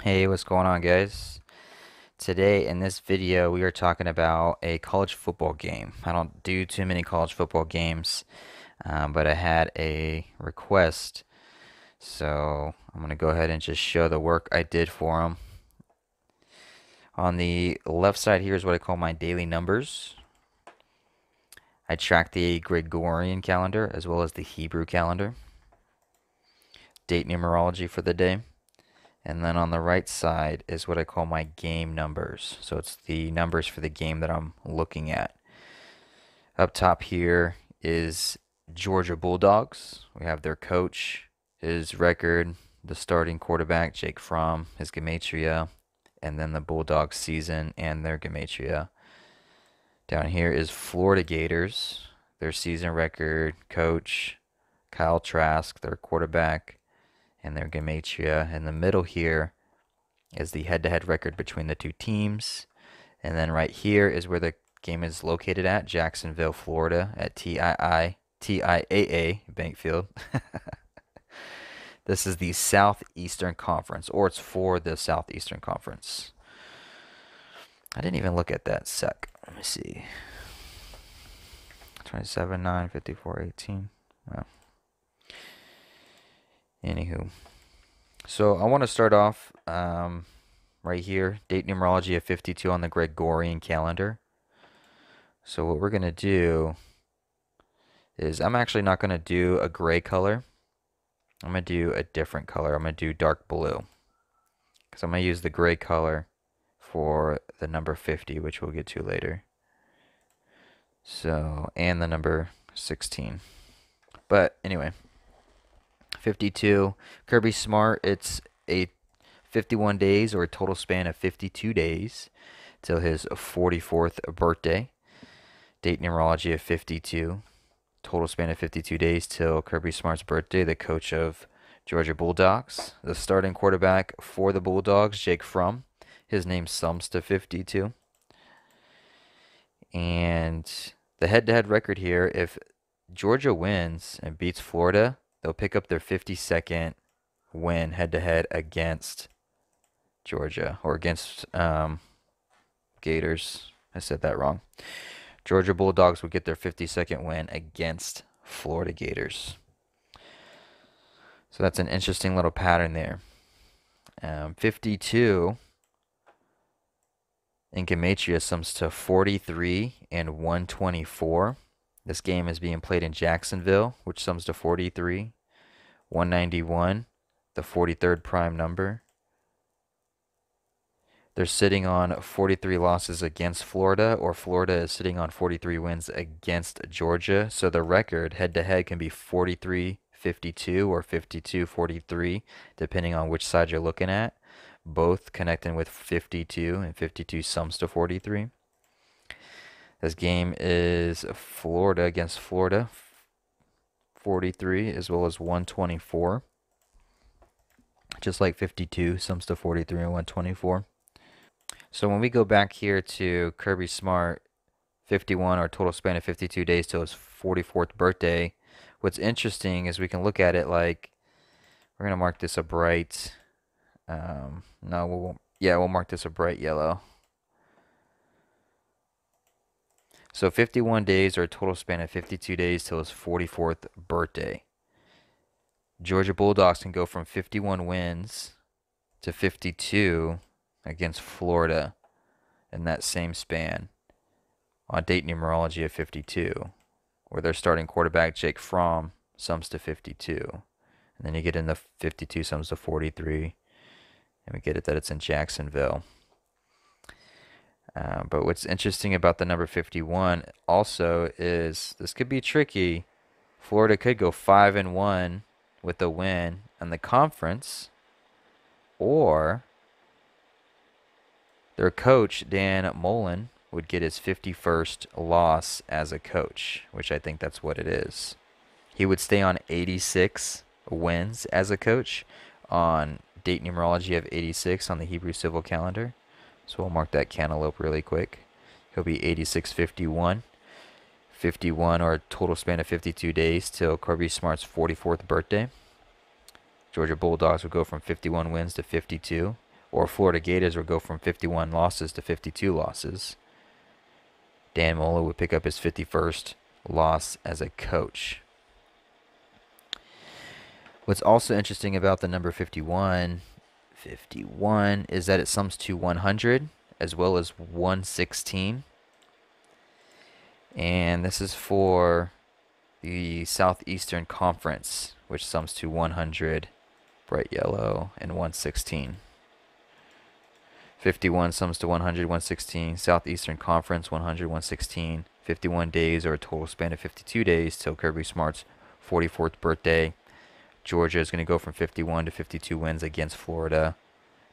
Hey, what's going on, guys? Today in this video, we are talking about a college football game. I don't do too many college football games, but I had a request, so I'm going to go ahead and just show the work I did for them. On the left side here is what I call my daily numbers. I track the Gregorian calendar as well as the Hebrew calendar, date numerology for the day. And then on the right side is what I call my game numbers. So it's the numbers for the game that I'm looking at. Up top here is Georgia Bulldogs. We have their coach, his record, the starting quarterback, Jake Fromm, his Gematria, and then the Bulldogs season and their Gematria. Down here is Florida Gators, their season record, coach, Kyle Trask, their quarterback, and their Gematria. In the middle here is the head-to-head record between the two teams. And then right here is where the game is located at, Jacksonville, Florida, at TIAA Bank Field. This is the Southeastern Conference, or it's for the Southeastern Conference. I didn't even look at that sec. Let me see. 27, 9, 54, 18. Well, anywho. So I want to start off right here, date numerology of 52 on the Gregorian calendar. So what we're going to do is I'm actually not going to do a gray color. I'm going to do a different color. I'm going to do dark blue because I'm going to use the gray color for the number 50, which we'll get to later. So, and the number 16. But anyway, 52, Kirby Smart, it's a 51 days or a total span of 52 days till his 44th birthday. Date numerology of 52. Total span of 52 days till Kirby Smart's birthday, the coach of Georgia Bulldogs. The starting quarterback for the Bulldogs, Jake Fromm. His name sums to 52. And the head-to-head record here, if Georgia wins and beats Florida, they'll pick up their 52nd win head-to-head against Georgia, or against Gators. I said that wrong. Georgia Bulldogs would get their 52nd win against Florida Gators. So that's an interesting little pattern there. 52 in Gematria sums to 43 and 124. This game is being played in Jacksonville, which sums to 43. 191, the 43rd prime number. They're sitting on 43 losses against Florida, or Florida is sitting on 43 wins against Georgia. So the record head-to-head can be 43-52 or 52-43, depending on which side you're looking at. Both connecting with 52, and 52 sums to 43. This game is Florida against Florida, 43 as well as 124. Just like 52 sums to 43 and 124. So when we go back here to Kirby Smart, 51 or total span of 52 days till his 44th birthday, what's interesting is we can look at it like, we're going to mark this a bright, no, we won't, yeah, we'll mark this a bright yellow. So 51 days or a total span of 52 days till his 44th birthday. Georgia Bulldogs can go from 51 wins to 52 against Florida in that same span on date numerology of 52, where their starting quarterback, Jake Fromm, sums to 52. And then you get in the 52 sums to 43, and we get it that it's in Jacksonville. But what's interesting about the number 51 also is this could be tricky. Florida could go 5-1 with a win in the conference, or their coach, Dan Mullen, would get his 51st loss as a coach, which I think that's what it is. He would stay on 86 wins as a coach on date numerology of 86 on the Hebrew civil calendar. So we'll mark that cantaloupe really quick. He'll be 86-51. 51 or a total span of 52 days till Kirby Smart's 44th birthday. Georgia Bulldogs will go from 51 wins to 52, Or Florida Gators would go from 51 losses to 52 losses. Dan Mullen would pick up his 51st loss as a coach. What's also interesting about the number 51 is that it sums to 100 as well as 116. And this is for the Southeastern Conference, which sums to 100, bright yellow, and 116. 51 sums to 100, 116. Southeastern Conference, 100, 116. 51 days, or a total span of 52 days, till Kirby Smart's 44th birthday. Georgia is going to go from 51 to 52 wins against Florida.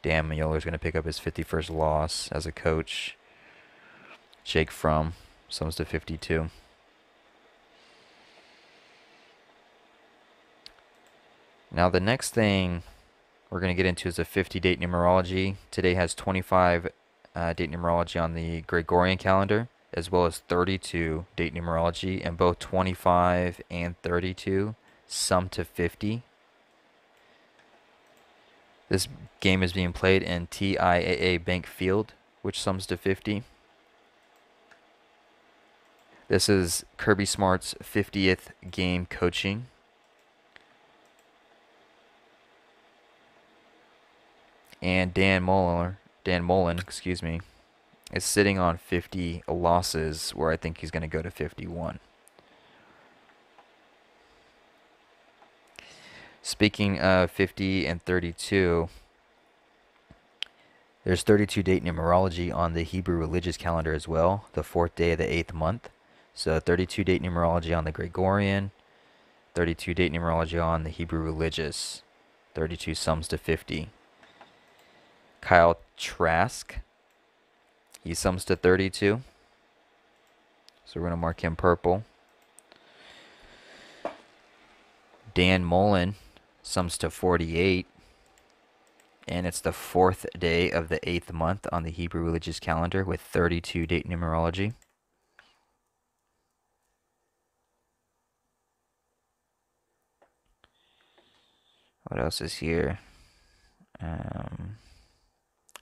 Dan Mullen is going to pick up his 51st loss as a coach. Jake Fromm sums to 52. Now the next thing we're going to get into is a 50-date numerology. Today has 25 date numerology on the Gregorian calendar, as well as 32 date numerology, and both 25 and 32 sum to 50. This game is being played in TIAA Bank Field, which sums to 50. This is Kirby Smart's 50th game coaching. And Dan Mullen, is sitting on 50 losses, where I think he's going to go to 51. Speaking of 50 and 32, there's 32 date numerology on the Hebrew religious calendar as well, the 4th day of the 8th month. So 32 date numerology on the Gregorian, 32 date numerology on the Hebrew religious. 32 sums to 50. Kyle Trask, he sums to 32. So we're going to mark him purple. Dan Mullen sums to 48. And it's the 4th day of the 8th month on the Hebrew religious calendar with 32 date numerology. What else is here?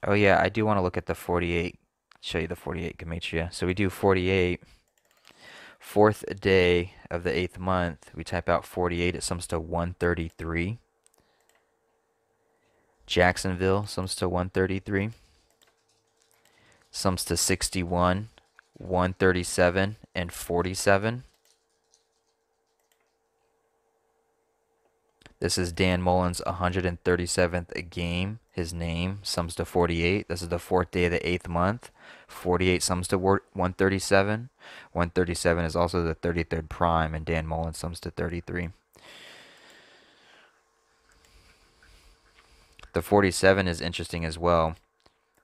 Oh yeah, I do want to look at the 48. Show you the 48 Gematria. So we do 48. 4th day of the 8th month. We type out 48. It sums to 133. Jacksonville sums to 133. Sums to 61, 137, and 47. This is Dan Mullen's 137th game. His name sums to 48. This is the 4th day of the 8th month. 48 sums to 137. 137 is also the 33rd prime, and Dan Mullen sums to 33. The 47 is interesting as well,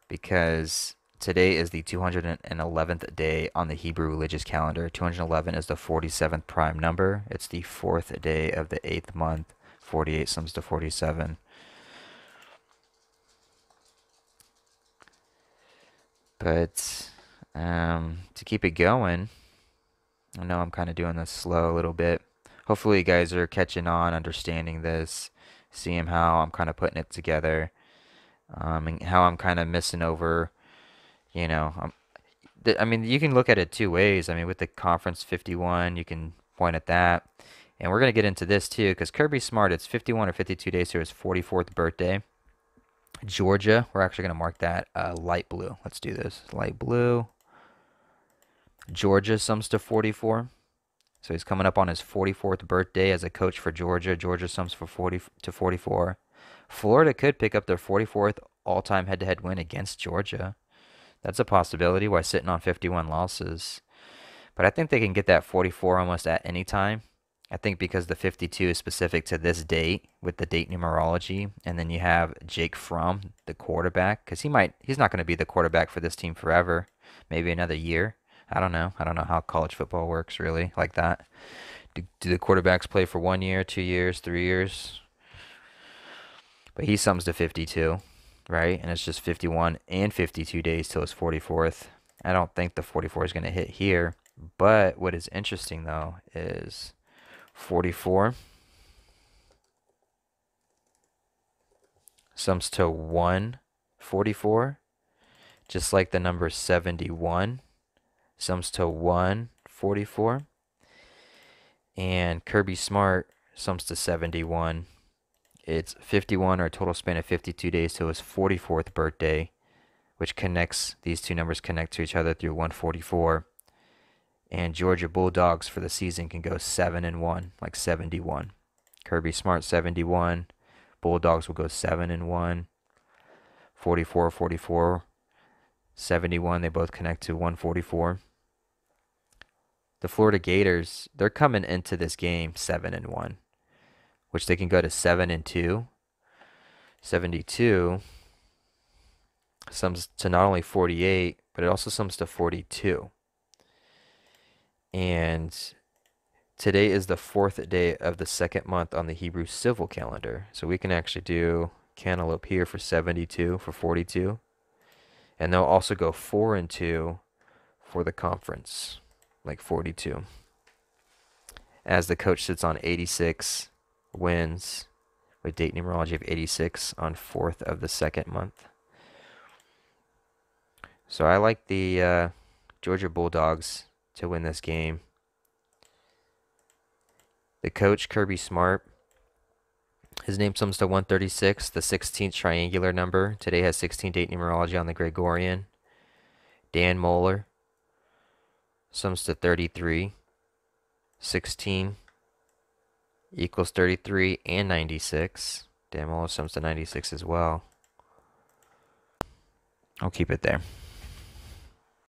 because today is the 211th day on the Hebrew religious calendar. 211 is the 47th prime number. It's the 4th day of the 8th month. 48 sums to 47. But to keep it going, I know I'm kind of doing this slow a little bit. Hopefully you guys are catching on, understanding this, seeing how I'm kind of putting it together, and how I'm kind of missing over, you know, I mean, you can look at it two ways. I mean, with the Conference 51, you can point at that. And we're going to get into this too, because Kirby Smart, it's 51 or 52 days to his 44th birthday. Georgia, we're actually going to mark that light blue. Let's do this. Light blue. Georgia sums to 44. So he's coming up on his 44th birthday as a coach for Georgia. Georgia sums for 40 to 44. Florida could pick up their 44th all-time head-to-head win against Georgia. That's a possibility while sitting on 51 losses. But I think they can get that 44 almost at any time. I think because the 52 is specific to this date with the date numerology, and then you have Jake Fromm, the quarterback, because he's not going to be the quarterback for this team forever, maybe another year. I don't know how college football works really like that. Do the quarterbacks play for 1 year, 2 years, 3 years? But he sums to 52, right? And it's just 51 and 52 days till his 44th. I don't think the 44 is going to hit here. But what is interesting though is 44 sums to 1, 44, just like the number 71 sums to 144. And Kirby Smart sums to 71. It's 51, or a total span of 52 days till his 44th birthday, which connects, these two numbers connect to each other through 144. And Georgia Bulldogs for the season can go 7-1, like 71. Kirby Smart 71, Bulldogs will go 7-1. 44, 44, 71, they both connect to 144. The Florida Gators, they're coming into this game 7-1, which they can go to 7-2. 72 sums to not only 48, but it also sums to 42. And today is the 4th day of the 2nd month on the Hebrew civil calendar. So we can actually do cantaloupe here for 72, for 42. And they'll also go 4-2 for the conference, like 42. As the coach sits on 86 wins with date numerology of 86 on 4th of the 2nd month. So I like the Georgia Bulldogs to win this game. The coach, Kirby Smart, his name sums to 136, the 16th triangular number. Today has 16 date numerology on the Gregorian. Dan Mullen sums to 33. 16 equals 33 and 96. Dan Mullen sums to 96 as well. I'll keep it there.